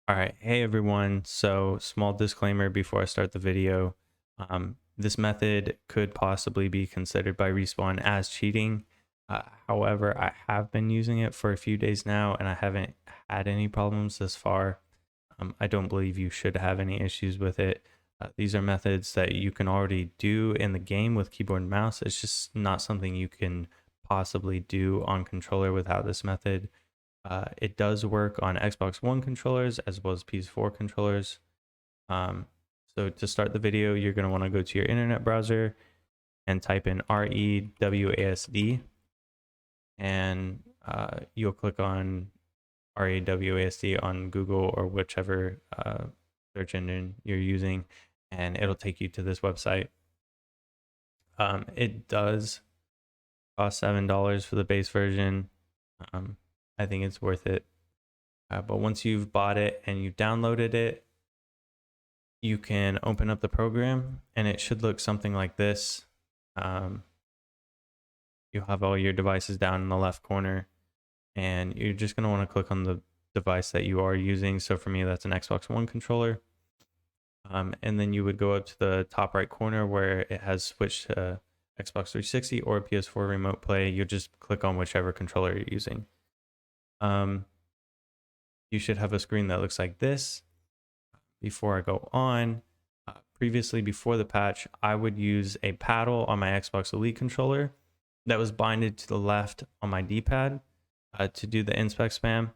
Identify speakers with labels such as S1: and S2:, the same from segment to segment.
S1: All right, hey everyone. So, small disclaimer before I start the video. This method could possibly be considered by Respawn as cheating. However, I have been using it for a few days now and I haven't had any problems thus far. I don't believe you should have any issues with it. These are methods that you can already do in the game with keyboard and mouse. It's just not something you can possibly do on controller without this method. It does work on Xbox One controllers as well as PS4 controllers. So to start the video, you're going to want to go to your internet browser and type in REWASD, and you'll click on REWASD on Google or whichever search engine you're using, and it'll take you to this website. It does cost $7 for the base version. I think it's worth it. But once you've bought it and you've downloaded it, you can open up the program and it should look something like this. You'll have all your devices down in the left corner and you're just going to want to click on the device that you are using. So for me, that's an Xbox One controller. And then you would go up to the top right corner where it has switched to Xbox 360 or PS4 remote play. You'll just click on whichever controller you're using. You should have a screen that looks like this. Before I go on, previously before the patch, I would use a paddle on my Xbox Elite controller that was binded to the left on my D-pad to do the inspect spam.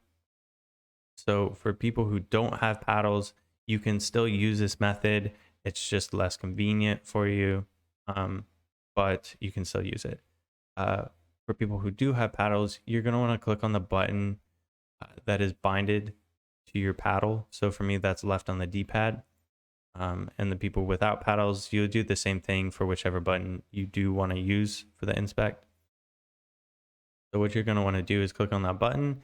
S1: So for people who don't have paddles, you can still use this method. It's just less convenient for you, but you can still use it. For people who do have paddles, you're going to want to click on the button that is binded to your paddle. So for me, that's left on the D-pad. And the people without paddles, you'll do the same thing for whichever button you do want to use for the inspect. So what you're going to want to do is click on that button.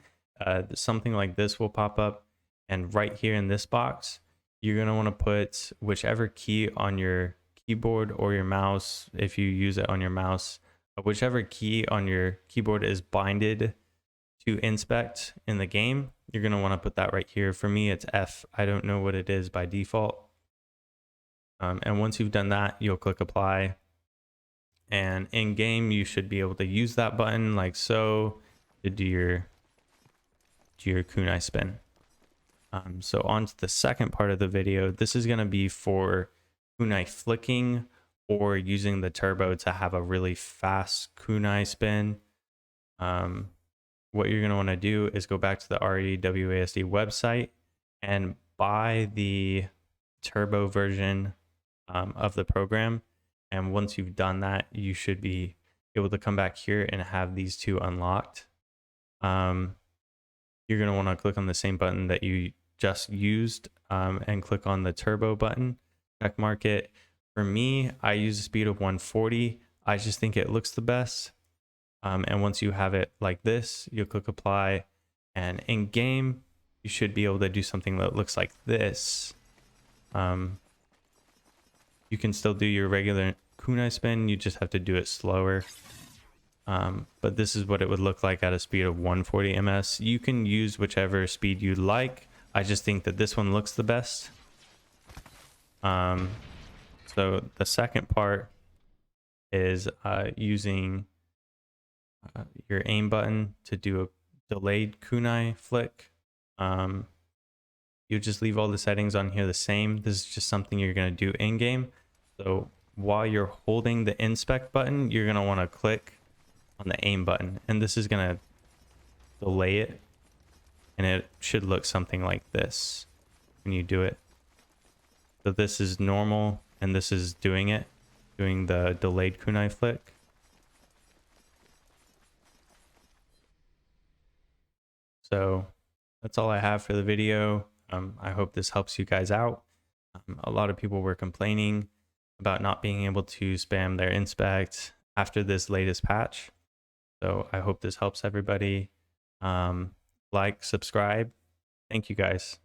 S1: Something like this will pop up, and right here in this box, you're going to want to put whichever key on your keyboard or your mouse, if you use it on your mouse, whichever key on your keyboard is binded to inspect in the game, you're going to want to put that right here. For me, it's F. I don't know what it is by default. And once you've done that, you'll click apply. And in game, you should be able to use that button like so to do your kunai spin. So on to the second part of the video. This is going to be for kunai flicking or using the turbo to have a really fast kunai spin. What you're going to want to do is go back to the REWASD website and buy the turbo version of the program. And once you've done that, you should be able to come back here and have these two unlocked. You're going to want to click on the same button that you just used and click on the turbo button, check mark it. For me, I use a speed of 140. I just think it looks the best. And once you have it like this, you'll click apply, and in game, you should be able to do something that looks like this. You can still do your regular kunai spin, you just have to do it slower. But this is what it would look like at a speed of 140 ms. You can use whichever speed you like. I just think that this one looks the best. So the second part is using your aim button to do a delayed kunai flick. You just leave all the settings on here the same. This is just something you're going to do in game. So while you're holding the inspect button, you're going to want to click on the aim button, and this is going to delay it, and it should look something like this when you do it. So this is normal, and this is doing the delayed kunai flick. So that's all I have for the video. I hope this helps you guys out. A lot of people were complaining about not being able to spam their inspect after this latest patch. So I hope this helps everybody. Like, subscribe. Thank you guys.